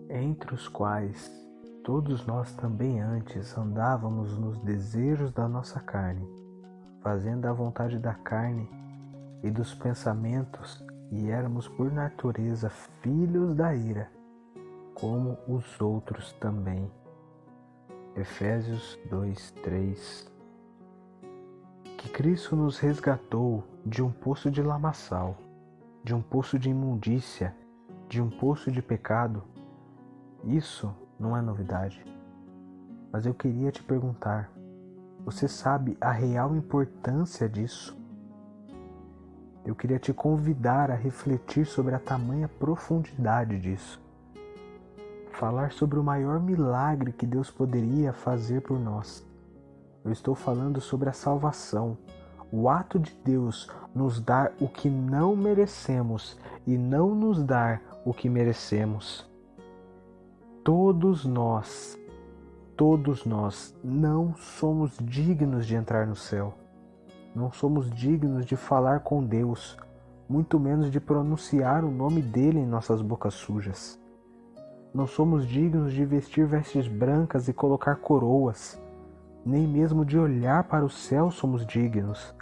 entre os quais todos nós também antes andávamos nos desejos da nossa carne, fazendo a vontade da carne e dos pensamentos, e éramos por natureza filhos da ira, como os outros também. Efésios 2:3. Que Cristo nos resgatou de um poço de lamaçal, de um poço de imundícia, de um poço de pecado, isso não é novidade. Mas eu queria te perguntar, você sabe a real importância disso? Eu queria te convidar a refletir sobre a tamanha profundidade disso. Falar sobre o maior milagre que Deus poderia fazer por nós. Eu estou falando sobre a salvação, o ato de Deus nos dar o que não merecemos e não nos dar o que merecemos. Todos nós não somos dignos de entrar no céu. Não somos dignos de falar com Deus, muito menos de pronunciar o nome dele em nossas bocas sujas. Não somos dignos de vestir vestes brancas e colocar coroas. Nem mesmo de olhar para o céu somos dignos.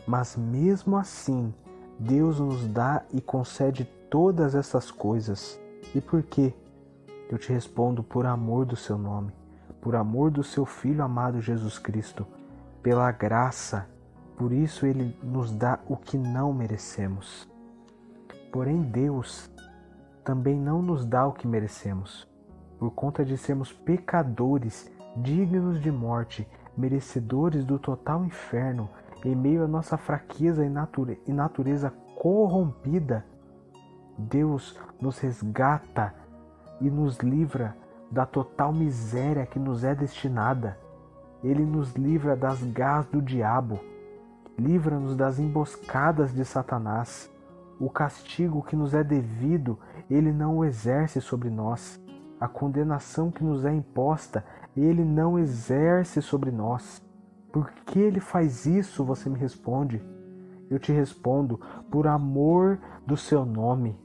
Mas mesmo assim, Deus nos dá e concede todas essas coisas. E por quê? Eu te respondo: por amor do seu nome, por amor do seu Filho amado Jesus Cristo, pela graça. Por isso Ele nos dá o que não merecemos. Porém, Deus também não nos dá o que merecemos, por conta de sermos pecadores, dignos de morte, merecedores do total inferno, em meio à nossa fraqueza e natureza corrompida. Deus nos resgata e nos livra da total miséria que nos é destinada. Ele nos livra das garras do diabo, livra-nos das emboscadas de Satanás. O castigo que nos é devido, Ele não o exerce sobre nós. A condenação que nos é imposta, Ele não exerce sobre nós. Por que Ele faz isso? Você me responde. Eu te respondo: por amor do seu nome,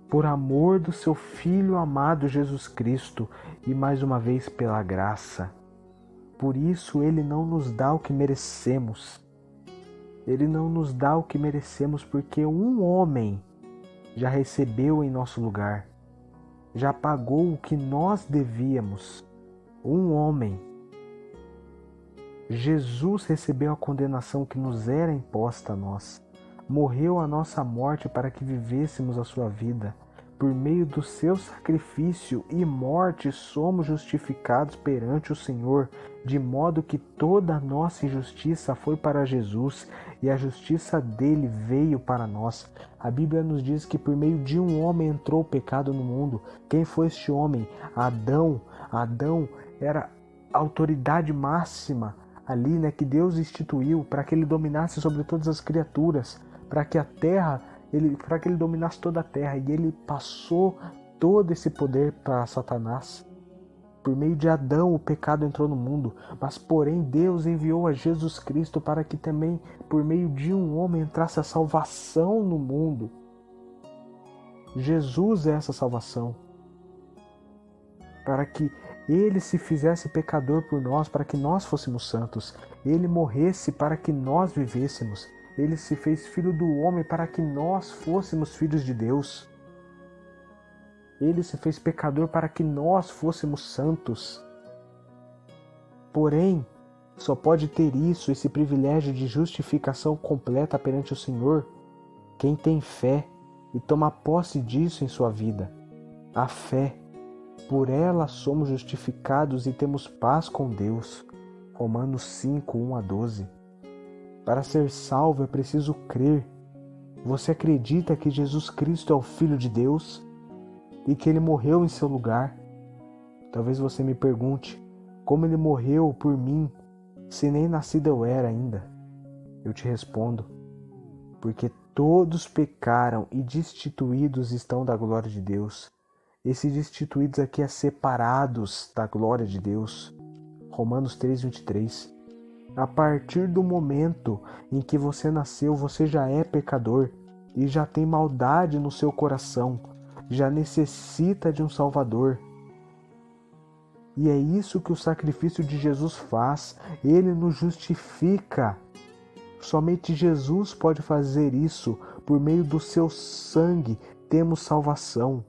por amor do seu Filho amado Jesus Cristo e mais uma vez pela graça. Por isso Ele não nos dá o que merecemos. Ele não nos dá o que merecemos porque um homem já recebeu em nosso lugar, já pagou o que nós devíamos. Um homem. Jesus recebeu a condenação que nos era imposta a nós. Morreu a nossa morte para que vivêssemos a sua vida. Por meio do seu sacrifício e morte somos justificados perante o Senhor, de modo que toda a nossa injustiça foi para Jesus e a justiça dele veio para nós. A Bíblia nos diz que por meio de um homem entrou o pecado no mundo. Quem foi este homem? Adão. Adão era a autoridade máxima ali, que Deus instituiu para que ele dominasse sobre todas as criaturas, para que ele dominasse toda a terra, e ele passou todo esse poder para Satanás. Por meio de Adão o pecado entrou no mundo, mas porém Deus enviou a Jesus Cristo para que também por meio de um homem entrasse a salvação no mundo. Jesus é essa salvação, para que Ele se fizesse pecador por nós, para que nós fôssemos santos. Ele morresse para que nós vivêssemos. Ele se fez filho do homem para que nós fôssemos filhos de Deus. Ele se fez pecador para que nós fôssemos santos. Porém, só pode ter isso, esse privilégio de justificação completa perante o Senhor, quem tem fé e toma posse disso em sua vida. A fé, por ela somos justificados e temos paz com Deus. Romanos 5, 1-12. Para ser salvo é preciso crer. Você acredita que Jesus Cristo é o Filho de Deus e que Ele morreu em seu lugar? Talvez você me pergunte, como Ele morreu por mim, se nem nascido eu era ainda? Eu te respondo, porque todos pecaram e destituídos estão da glória de Deus. Esse destituídos aqui é separados da glória de Deus. Romanos 3:23. A partir do momento em que você nasceu, você já é pecador e já tem maldade no seu coração, já necessita de um Salvador. E é isso que o sacrifício de Jesus faz. Ele nos justifica. Somente Jesus pode fazer isso. Por meio do seu sangue temos salvação.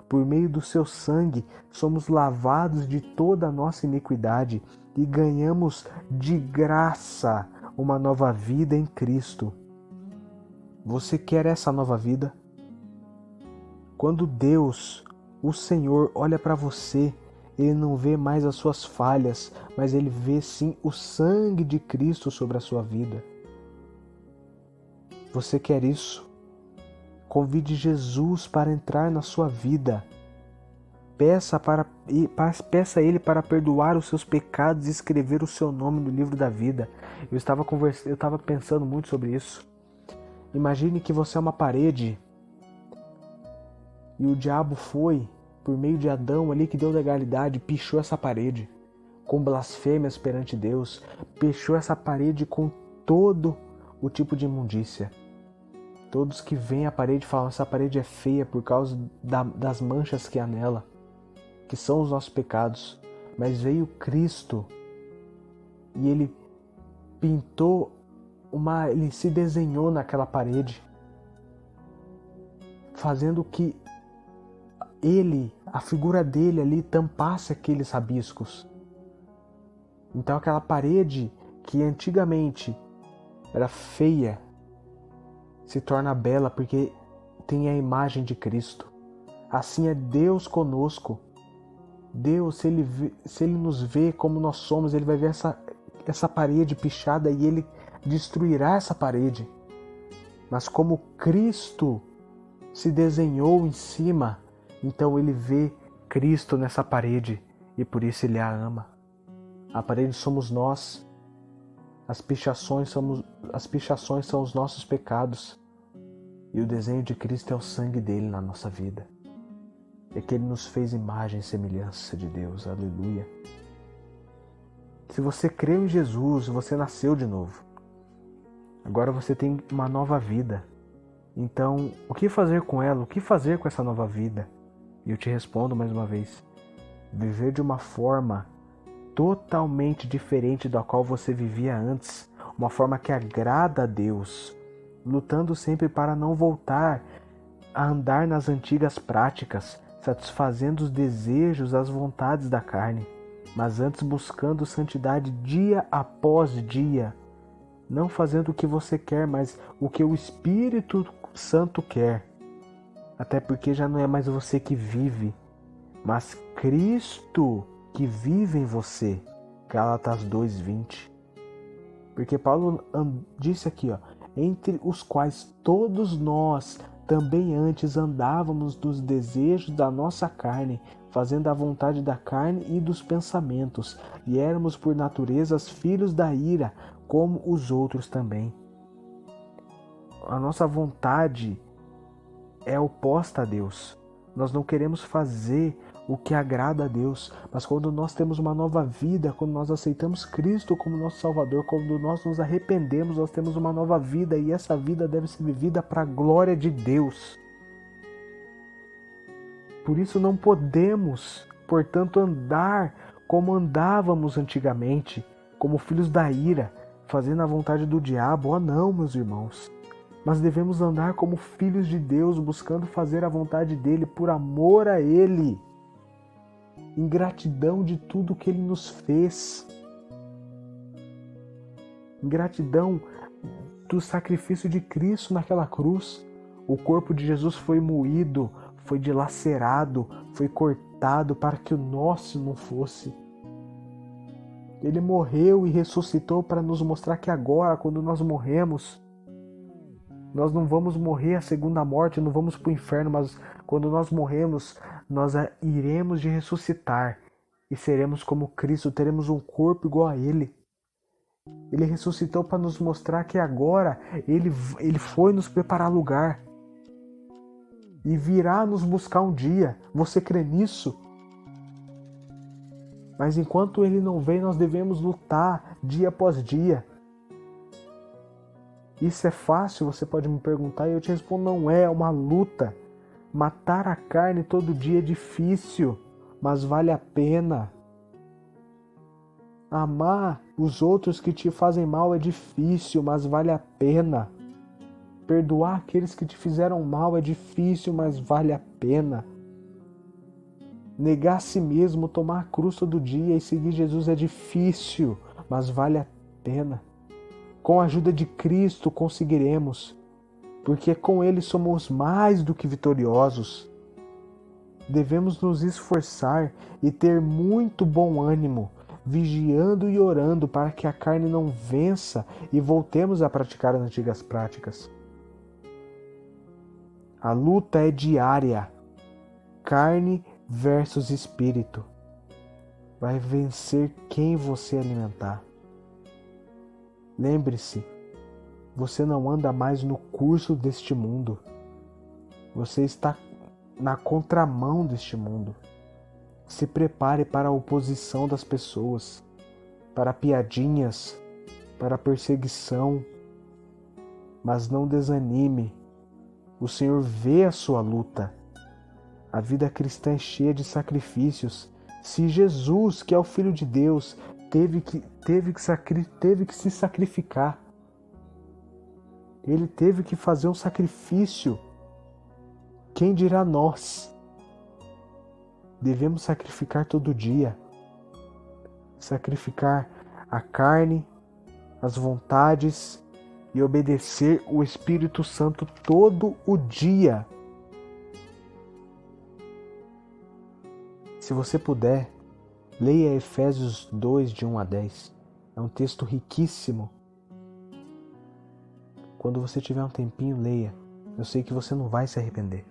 Por meio do seu sangue somos lavados de toda a nossa iniquidade e ganhamos de graça uma nova vida em Cristo. Você quer essa nova vida? Quando Deus, o Senhor, olha para você, Ele não vê mais as suas falhas, mas Ele vê sim o sangue de Cristo sobre a sua vida. Você quer isso? Convide Jesus para entrar na sua vida. Peça a Ele para perdoar os seus pecados e escrever o seu nome no livro da vida. Eu estava pensando muito sobre isso. Imagine que você é uma parede e o diabo foi, por meio de Adão ali que deu legalidade, pichou essa parede com blasfêmias perante Deus, pichou essa parede com todo o tipo de imundícia. Todos que veem a parede falam, essa parede é feia por causa das manchas que há nela, que são os nossos pecados. Mas veio Cristo e Ele pintou Ele se desenhou naquela parede, fazendo que a figura dele ali tampasse aqueles rabiscos. Então aquela parede que antigamente era feia, se torna bela porque tem a imagem de Cristo. Assim é Deus conosco. Deus, se Ele nos vê como nós somos, Ele vai ver essa parede pichada e Ele destruirá essa parede. Mas como Cristo se desenhou em cima, então Ele vê Cristo nessa parede e por isso Ele a ama. A parede somos nós. As pichações são os nossos pecados. E o desenho de Cristo é o sangue dele na nossa vida. É que Ele nos fez imagem e semelhança de Deus. Aleluia. Se você creu em Jesus, você nasceu de novo. Agora você tem uma nova vida. Então, o que fazer com ela? O que fazer com essa nova vida? E eu te respondo mais uma vez. Viver de uma forma totalmente diferente da qual você vivia antes. Uma forma que agrada a Deus. Lutando sempre para não voltar a andar nas antigas práticas, satisfazendo os desejos, as vontades da carne, mas antes buscando santidade dia após dia. Não fazendo o que você quer, mas o que o Espírito Santo quer. Até porque já não é mais você que vive, mas Cristo que vive em você. Gálatas 2:20. Porque Paulo disse aqui, entre os quais todos nós também antes andávamos nos desejos da nossa carne, fazendo a vontade da carne e dos pensamentos, e éramos por natureza filhos da ira, como os outros também. A nossa vontade é oposta a Deus. Nós não queremos fazer o que agrada a Deus, mas quando nós temos uma nova vida, quando nós aceitamos Cristo como nosso Salvador, quando nós nos arrependemos, nós temos uma nova vida e essa vida deve ser vivida para a glória de Deus. Por isso não podemos, portanto, andar como andávamos antigamente, como filhos da ira, fazendo a vontade do diabo. Oh não, meus irmãos. Mas devemos andar como filhos de Deus, buscando fazer a vontade dele por amor a ele, em gratidão de tudo que ele nos fez, em gratidão do sacrifício de Cristo naquela cruz. O corpo de Jesus foi moído, foi dilacerado, foi cortado para que o nosso não fosse. Ele morreu e ressuscitou para nos mostrar que agora, quando nós morremos, nós não vamos morrer a segunda morte, não vamos para o inferno, mas quando nós morremos, nós iremos de ressuscitar e seremos como Cristo, teremos um corpo igual a Ele. Ele ressuscitou para nos mostrar que agora Ele foi nos preparar lugar e virá nos buscar um dia. Você crê nisso? Mas enquanto Ele não vem, nós devemos lutar dia após dia. Isso é fácil? Você pode me perguntar e eu te respondo, não é uma luta. Matar a carne todo dia é difícil, mas vale a pena. Amar os outros que te fazem mal é difícil, mas vale a pena. Perdoar aqueles que te fizeram mal é difícil, mas vale a pena. Negar a si mesmo, tomar a cruz todo dia e seguir Jesus é difícil, mas vale a pena. Com a ajuda de Cristo conseguiremos, porque com Ele somos mais do que vitoriosos. Devemos nos esforçar e ter muito bom ânimo, vigiando e orando para que a carne não vença e voltemos a praticar as antigas práticas. A luta é diária, carne versus espírito. Vai vencer quem você alimentar. Lembre-se, você não anda mais no curso deste mundo. Você está na contramão deste mundo. Se prepare para a oposição das pessoas, para piadinhas, para perseguição. Mas não desanime. O Senhor vê a sua luta. A vida cristã é cheia de sacrifícios. Se Jesus, que é o Filho de Deus, teve que se sacrificar, ele teve que fazer um sacrifício, quem dirá nós? Devemos sacrificar todo dia. Sacrificar a carne, as vontades e obedecer o Espírito Santo todo o dia. Se você puder, leia Efésios 2, de 1 a 10. É um texto riquíssimo. Quando você tiver um tempinho, leia. Eu sei que você não vai se arrepender.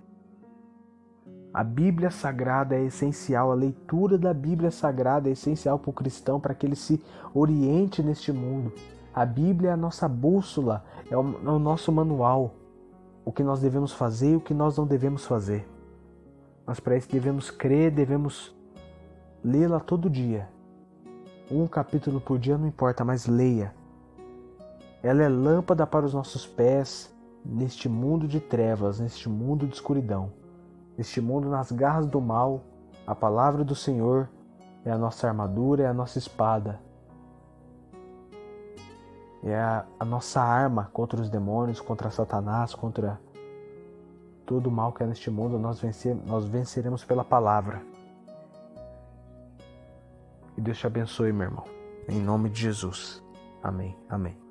A Bíblia Sagrada é essencial, a leitura da Bíblia Sagrada é essencial para o cristão, para que ele se oriente neste mundo. A Bíblia é a nossa bússola, é o nosso manual. O que nós devemos fazer e o que nós não devemos fazer. Mas para isso devemos crer, devemos lê-la todo dia. Um capítulo por dia não importa, mas leia. Ela é lâmpada para os nossos pés neste mundo de trevas, neste mundo de escuridão. Neste mundo nas garras do mal, a palavra do Senhor é a nossa armadura, é a nossa espada. É a nossa arma contra os demônios, contra Satanás, contra todo o mal que é neste mundo. Nós venceremos pela palavra. E Deus te abençoe, meu irmão. Em nome de Jesus. Amém. Amém.